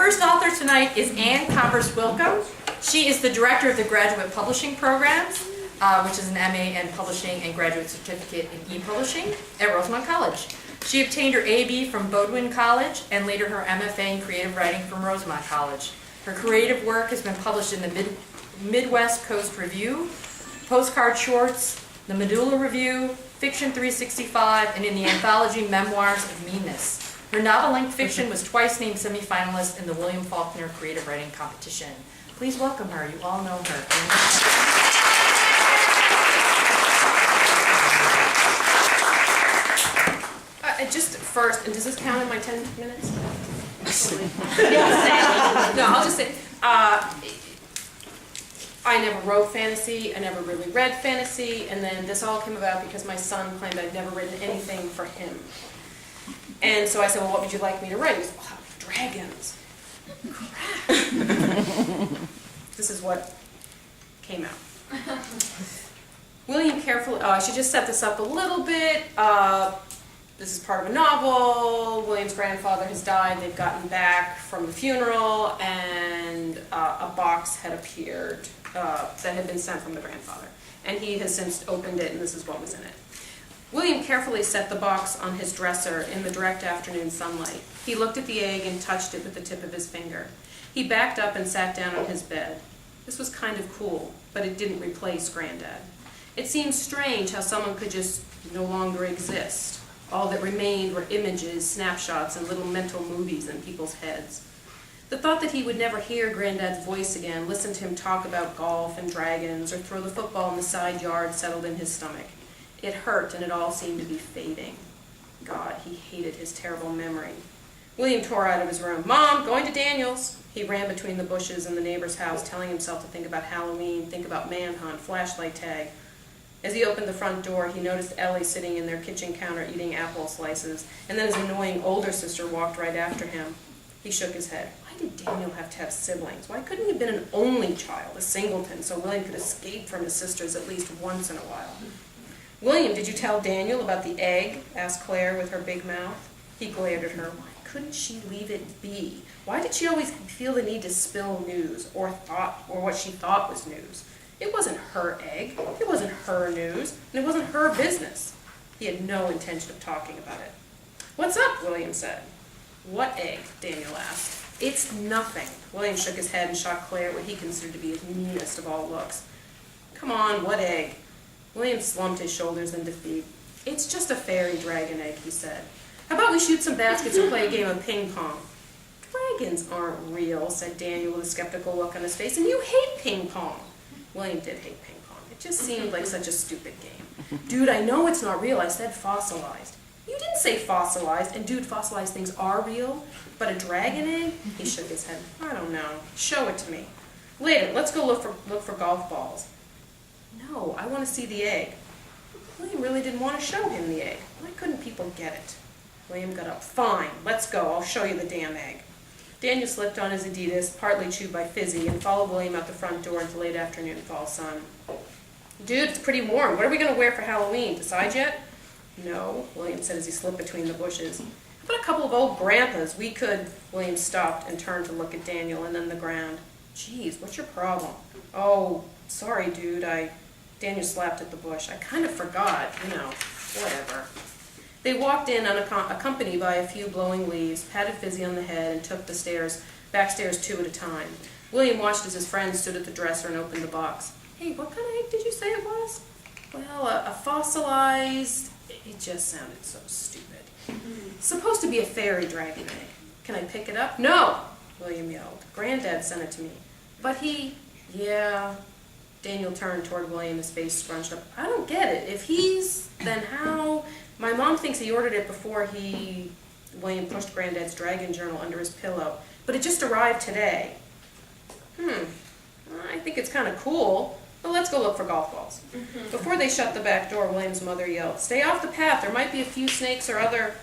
first author tonight is Converse Willkomm. She is the director of the Graduate Publishing Programs, which is an MA in Publishing and Graduate Certificate in E-Publishing at Rosemont College. She obtained her AB from Rosemont College and later her MFA in Creative Writing from Rosemont College. Her creative work has been published in the Midwest Coast Review, Postcard Shorts, the Medulla Review, Fiction 365, and in the anthology Memoirs of Meanness. Her novel-length fiction was twice named semi-finalist in the William Faulkner Creative Writing Competition. Please welcome her. You all know her. Just first, and does this count in my 10 minutes? No, I'll just say, I never wrote fantasy, I never really read fantasy, and then this all came about because my son claimed I'd never written anything for him. And so I said, well, what would you like me to write? He said, oh, dragons. Crap. This is what came out. William carefully, I should just set this up a little bit. This is part of a novel. William's grandfather has died. They've gotten back from the funeral, and a box had appeared that had been sent from the grandfather. And he has since opened it, and this is what was in it. William carefully set the box on his dresser in the direct afternoon sunlight. He looked at the egg and touched it with the tip of his finger. He backed up and sat down on his bed. This was kind of cool, but it didn't replace Granddad. It seemed strange how someone could just no longer exist. All that remained were images, snapshots, and little mental movies in people's heads. The thought that he would never hear Granddad's voice again, listen to him talk about golf and dragons, or throw the football in the side yard settled in his stomach. It hurt, and it all seemed to be fading. God, he hated his terrible memory. William tore out of his room. Mom, going to Daniel's. He ran between the bushes in the neighbor's house, telling himself to think about Halloween, think about manhunt, flashlight tag. As he opened the front door, he noticed Ellie sitting in their kitchen counter eating apple slices, and then his annoying older sister walked right after him. He shook his head. Why did Daniel have to have siblings? Why couldn't he have been an only child, a singleton, so William could escape from his sisters at least once in a while? William, did you tell Daniel about the egg? Asked Claire with her big mouth. He glared at her. Why couldn't she leave it be? Why did she always feel the need to spill news, or what she thought was news? It wasn't her egg, it wasn't her news, and it wasn't her business. He had no intention of talking about it. What's up? William said. What egg? Daniel asked. It's nothing. William shook his head and shot Claire what he considered to be his meanest of all looks. Come on, what egg? William slumped his shoulders in defeat. It's just a fairy dragon egg, he said. How about we shoot some baskets and play a game of ping pong? Dragons aren't real, said Daniel with a skeptical look on his face, and you hate ping pong. William did hate ping pong. It just seemed like such a stupid game. Dude, I know it's not real. I said fossilized. You didn't say fossilized, and dude, fossilized things are real, but a dragon egg? He shook his head. I don't know. Show it to me. Later, let's go look for golf balls. No, I want to see the egg. William really didn't want to show him the egg. Why couldn't people get it? William got up. Fine, let's go. I'll show you the damn egg. Daniel slipped on his Adidas, partly chewed by Fizzy, and followed William out the front door into late afternoon fall sun. Dude, it's pretty warm. What are we going to wear for Halloween? Decide yet? No, William said as he slipped between the bushes. How about a couple of old grandpas? We could... William stopped and turned to look at Daniel and then the ground. Geez, what's your problem? Oh, sorry, dude, Daniel slapped at the bush. I kind of forgot, whatever. They walked in accompanied by a few blowing leaves, patted Fizzy on the head, and took the back stairs two at a time. William watched as his friend stood at the dresser and opened the box. Hey, what kind of egg did you say it was? Well, a fossilized... It just sounded so stupid. It's supposed to be a fairy dragon egg. Can I pick it up? No, William yelled. Granddad sent it to me. But yeah... Daniel turned toward William, his face scrunched up. I don't get it. If he's, then how? My mom thinks he ordered it before William pushed Granddad's dragon journal under his pillow. But it just arrived today. I think it's kind of cool. But let's go look for golf balls. Before they shut the back door, William's mother yelled, Stay off the path. There might be a few snakes or other...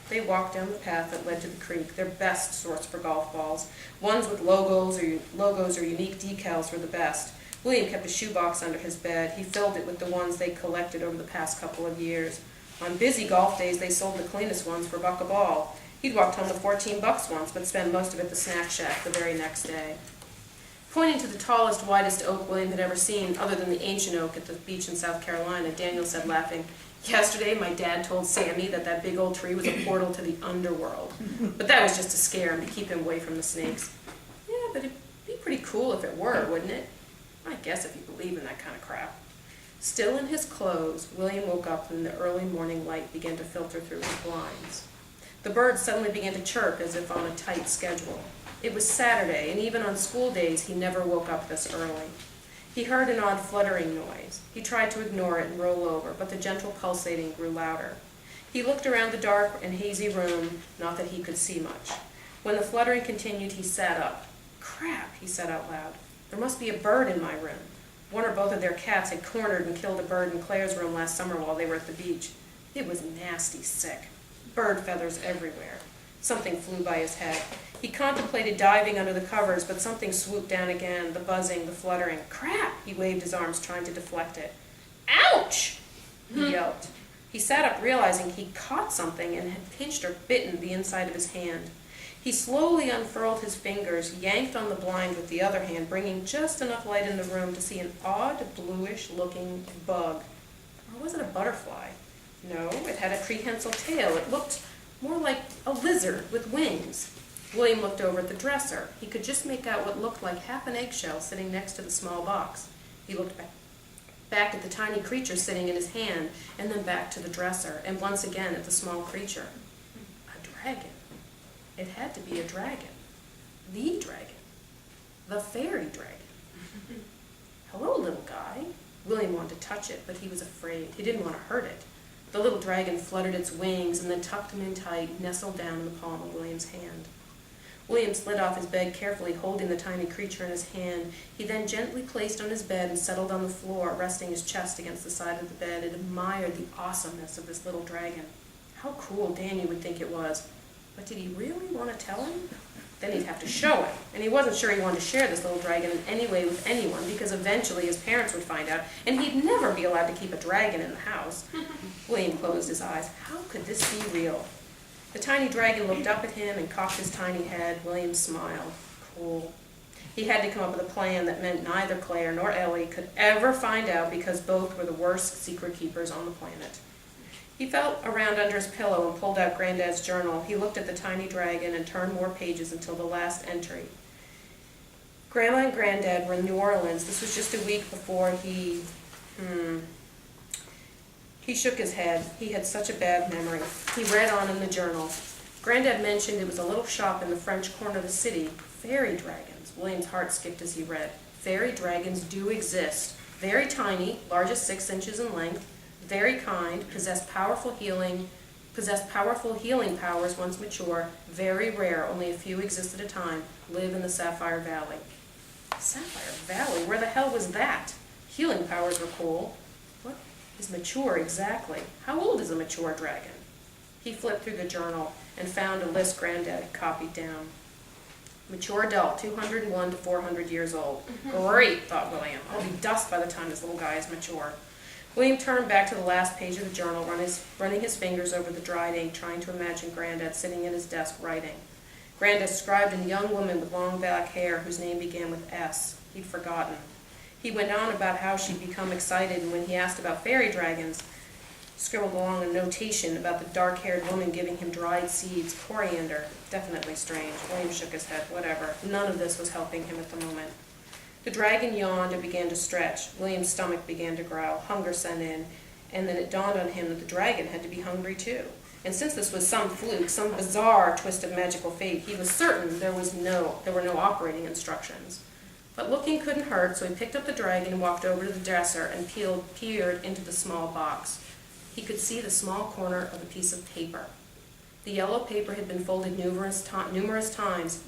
They walked down the path that led to the creek, their best sorts for golf balls. Ones with logos or unique decals were the best. William kept a shoebox under his bed. He filled it with the ones they collected over the past couple of years. On busy golf days, they sold the cleanest ones for $1 a ball. He'd walked home with $14 once, but spent most of it at the snack shack the very next day. Pointing to the tallest, widest oak William had ever seen, other than the ancient oak at the beach in South Carolina, Daniel said, laughing, "Yesterday, my dad told Sammy that big old tree was a portal to the underworld. But that was just to scare him, to keep him away from the snakes." "Yeah, but it'd be pretty cool if it were, wouldn't it?" "I guess if you believe in that kind of crap." Still in his clothes, William woke up and the early morning light began to filter through his blinds. The birds suddenly began to chirp as if on a tight schedule. It was Saturday, and even on school days he never woke up this early. He heard an odd fluttering noise. He tried to ignore it and roll over, but the gentle pulsating grew louder. He looked around the dark and hazy room, not that he could see much. When the fluttering continued, he sat up. "Crap," he said out loud. "There must be a bird in my room. One or both of their cats had cornered and killed a bird in Claire's room last summer while they were at the beach. It was nasty sick. Bird feathers everywhere." Something flew by his head. He contemplated diving under the covers, but something swooped down again, the buzzing, the fluttering. "Crap!" He waved his arms, trying to deflect it. "Ouch!" he yelped. He sat up, realizing he'd caught something and had pinched or bitten the inside of his hand. He slowly unfurled his fingers, yanked on the blind with the other hand, bringing just enough light in the room to see an odd, bluish-looking bug. Or was it a butterfly? No, it had a prehensile tail. It looked more like a lizard with wings. William looked over at the dresser. He could just make out what looked like half an eggshell sitting next to the small box. He looked back at the tiny creature sitting in his hand, and then back to the dresser, and once again at the small creature. A dragon. It had to be a dragon. The dragon. The fairy dragon. "Hello, little guy." William wanted to touch it, but he was afraid. He didn't want to hurt it. The little dragon fluttered its wings and then tucked them in tight, nestled down in the palm of William's hand. William slid off his bed carefully, holding the tiny creature in his hand. He then gently placed on his bed and settled on the floor, resting his chest against the side of the bed, and admired the awesomeness of this little dragon. How cool Daniel would think it was. But did he really want to tell him? Then he'd have to show it, and he wasn't sure he wanted to share this little dragon in any way with anyone, because eventually his parents would find out, and he'd never be allowed to keep a dragon in the house. William closed his eyes. How could this be real? The tiny dragon looked up at him and cocked his tiny head. William smiled. Cool. He had to come up with a plan that meant neither Claire nor Ellie could ever find out, because both were the worst secret keepers on the planet. He felt around under his pillow and pulled out Granddad's journal. He looked at the tiny dragon and turned more pages until the last entry. Grandma and Granddad were in New Orleans. This was just a week before he shook his head. He had such a bad memory. He read on in the journal. Granddad mentioned it was a little shop in the French corner of the city. Fairy dragons. William's heart skipped as he read. Fairy dragons do exist. Very tiny, largest 6 inches in length. Very kind, possess powerful healing powers once mature, very rare, only a few exist at a time, live in the Sapphire Valley. Sapphire Valley? Where the hell was that? Healing powers were cool. What is mature exactly? How old is a mature dragon? He flipped through the journal and found a list Granddad had copied down. Mature adult, 201 to 400 years old. Great, thought William. I'll be dust by the time this little guy is mature. William turned back to the last page of the journal, running his fingers over the dried ink, trying to imagine Granddad sitting at his desk writing. Granddad described a young woman with long black hair whose name began with S. He'd forgotten. He went on about how she'd become excited, and when he asked about fairy dragons, scribbled along a notation about the dark-haired woman giving him dried seeds, coriander. Definitely strange. William shook his head. Whatever. None of this was helping him at the moment. The dragon yawned and began to stretch. William's stomach began to growl. Hunger set in, and then it dawned on him that the dragon had to be hungry too. And since this was some fluke, some bizarre twist of magical fate, he was certain there were no operating instructions. But looking couldn't hurt, so he picked up the dragon and walked over to the dresser and peered into the small box. He could see the small corner of a piece of paper. The yellow paper had been folded numerous times,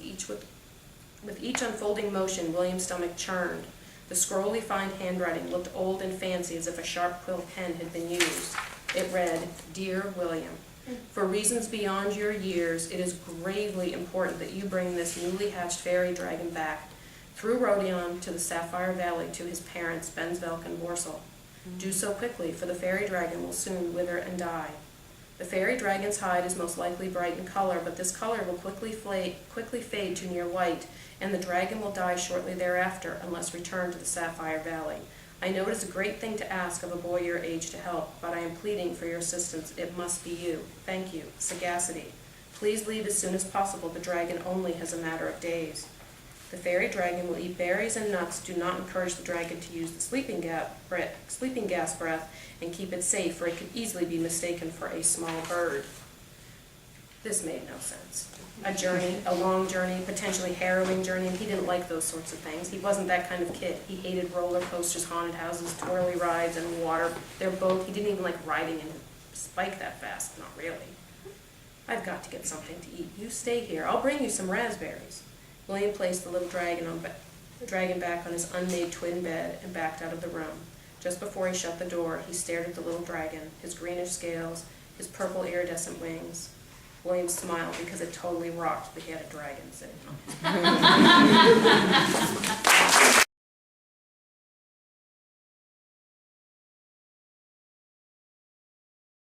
with each unfolding motion, William's stomach churned. The scrolly fine handwriting looked old and fancy, as if a sharp quill pen had been used. It read, "Dear William, for reasons beyond your years, it is gravely important that you bring this newly hatched fairy dragon back, through Rodion to the Sapphire Valley to his parents, Bensvelk and Worsel. Do so quickly, for the fairy dragon will soon wither and die. The fairy dragon's hide is most likely bright in color, but this color will quickly fade to near white, and the dragon will die shortly thereafter unless returned to the Sapphire Valley. I know it is a great thing to ask of a boy your age to help, but I am pleading for your assistance. It must be you. Thank you. Sagacity. Please leave as soon as possible. The dragon only has a matter of days. The fairy dragon will eat berries and nuts. Do not encourage the dragon to use the sleeping gas breath and keep it safe, for it could easily be mistaken for a small bird. This made no sense. A journey, a long journey, potentially harrowing journey, and he didn't like those sorts of things. He wasn't that kind of kid. He hated roller coasters, haunted houses, twirly rides, and water. He didn't even like riding in a spike that fast, not really. I've got to get something to eat. You stay here. I'll bring you some raspberries. William placed the little dragon back on his unmade twin bed and backed out of the room. Just before he shut the door, he stared at the little dragon, his greenish scales, his purple iridescent wings. William smiled because it totally rocked that he had a dragon sitting on his bed.